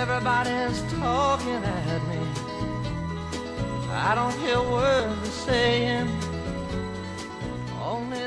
Everybody's talking at me. I don't hear words they're saying.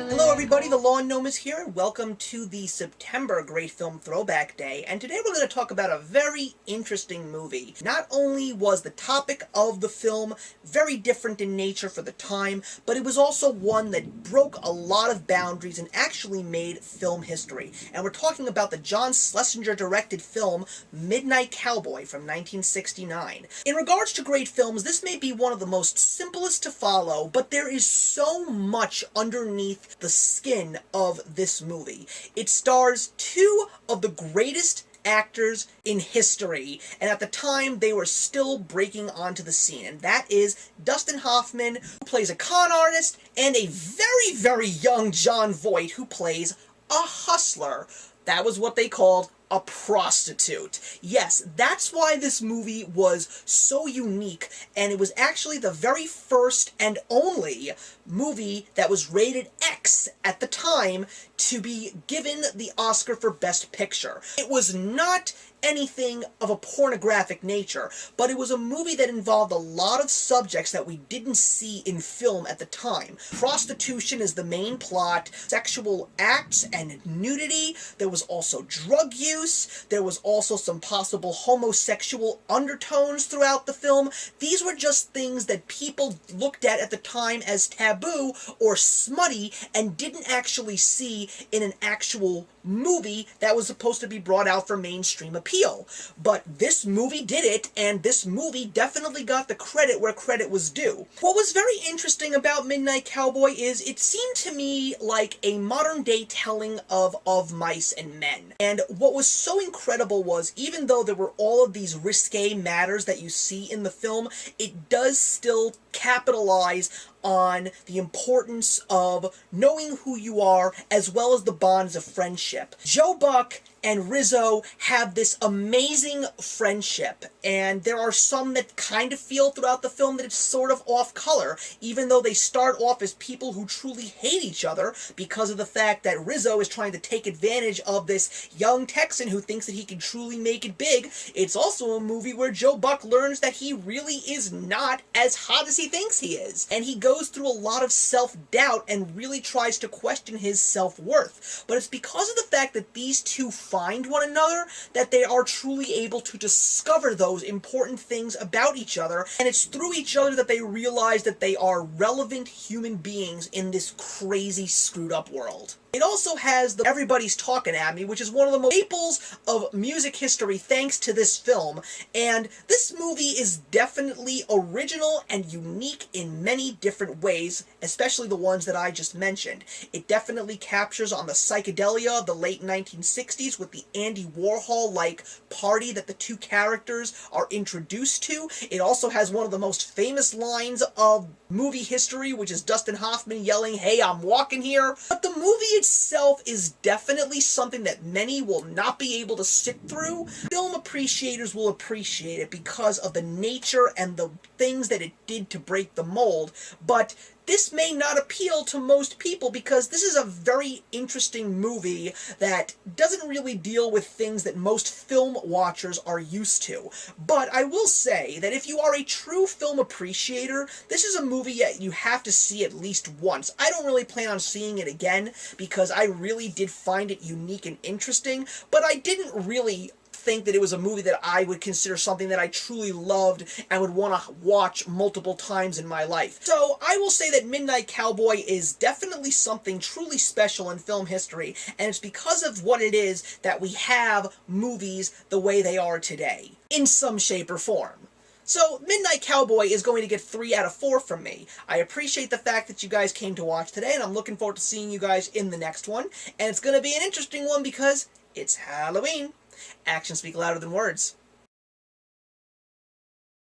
Hello everybody, the Lawn Gnome is here, and welcome to the September Great Film Throwback Day, and today we're going to talk about a very interesting movie. Not only was the topic of the film very different in nature for the time, but it was also one that broke a lot of boundaries and actually made film history. And we're talking about the John Schlesinger-directed film Midnight Cowboy from 1969. In regards to great films, this may be one of the most simplest to follow, but there is so much underneath the skin of this movie. It stars two of the greatest actors in history, and at the time they were still breaking onto the scene, and that is Dustin Hoffman, who plays a con artist, and a very, very young Jon Voight, who plays a hustler. That was what they called a prostitute. Yes, that's why this movie was so unique, and it was actually the very first and only movie that was rated X at the time to be given the Oscar for Best Picture. It was not anything of a pornographic nature, but it was a movie that involved a lot of subjects that we didn't see in film at the time. Prostitution is the main plot, sexual acts and nudity, there was also drug use, there was also some possible homosexual undertones throughout the film. These were just things that people looked at the time as taboo or smutty and didn't actually see in an actual movie that was supposed to be brought out for mainstream appeal. But this movie did it, and this movie definitely got the credit where credit was due. What was very interesting about Midnight Cowboy is it seemed to me like a modern-day telling of Mice and Men. And what was so incredible was, even though there were all of these risque matters that you see in the film, it does still capitalize on the importance of knowing who you are, as well as the bonds of friendship. Joe Buck and Rizzo have this amazing friendship, and there are some that kind of feel throughout the film that it's sort of off-color, even though they start off as people who truly hate each other because of the fact that Rizzo is trying to take advantage of this young Texan who thinks that he can truly make it big. It's also a movie where Joe Buck learns that he really is not as hot as he thinks he is, and he goes through a lot of self-doubt and really tries to question his self-worth. But it's because of the fact that these two find one another that they are truly able to discover those important things about each other, and it's through each other that they realize that they are relevant human beings in this crazy, screwed-up world. It also has the Everybody's Talking at Me, which is one of the most staples of music history thanks to this film, and this movie is definitely original and unique in many different ways, especially the ones that I just mentioned. It definitely captures on the psychedelia of the late 1960s with the Andy Warhol-like party that the two characters are introduced to. It also has one of the most famous lines of movie history, which is Dustin Hoffman yelling, "Hey, I'm walking here." But the movie itself is definitely something that many will not be able to sit through. Film appreciators will appreciate it because of the nature and the things that it did to break the mold, but this may not appeal to most people because this is a very interesting movie that doesn't really deal with things that most film watchers are used to. But I will say that if you are a true film appreciator, this is a movie that you have to see at least once. I don't really plan on seeing it again because I really did find it unique and interesting, but I didn't really think that it was a movie that I would consider something that I truly loved and would want to watch multiple times in my life. So I will say that Midnight Cowboy is definitely something truly special in film history, and it's because of what it is that we have movies the way they are today, in some shape or form. So, Midnight Cowboy is going to get 3 out of 4 from me. I appreciate the fact that you guys came to watch today, and I'm looking forward to seeing you guys in the next one. And it's going to be an interesting one because it's Halloween. Actions speak louder than words.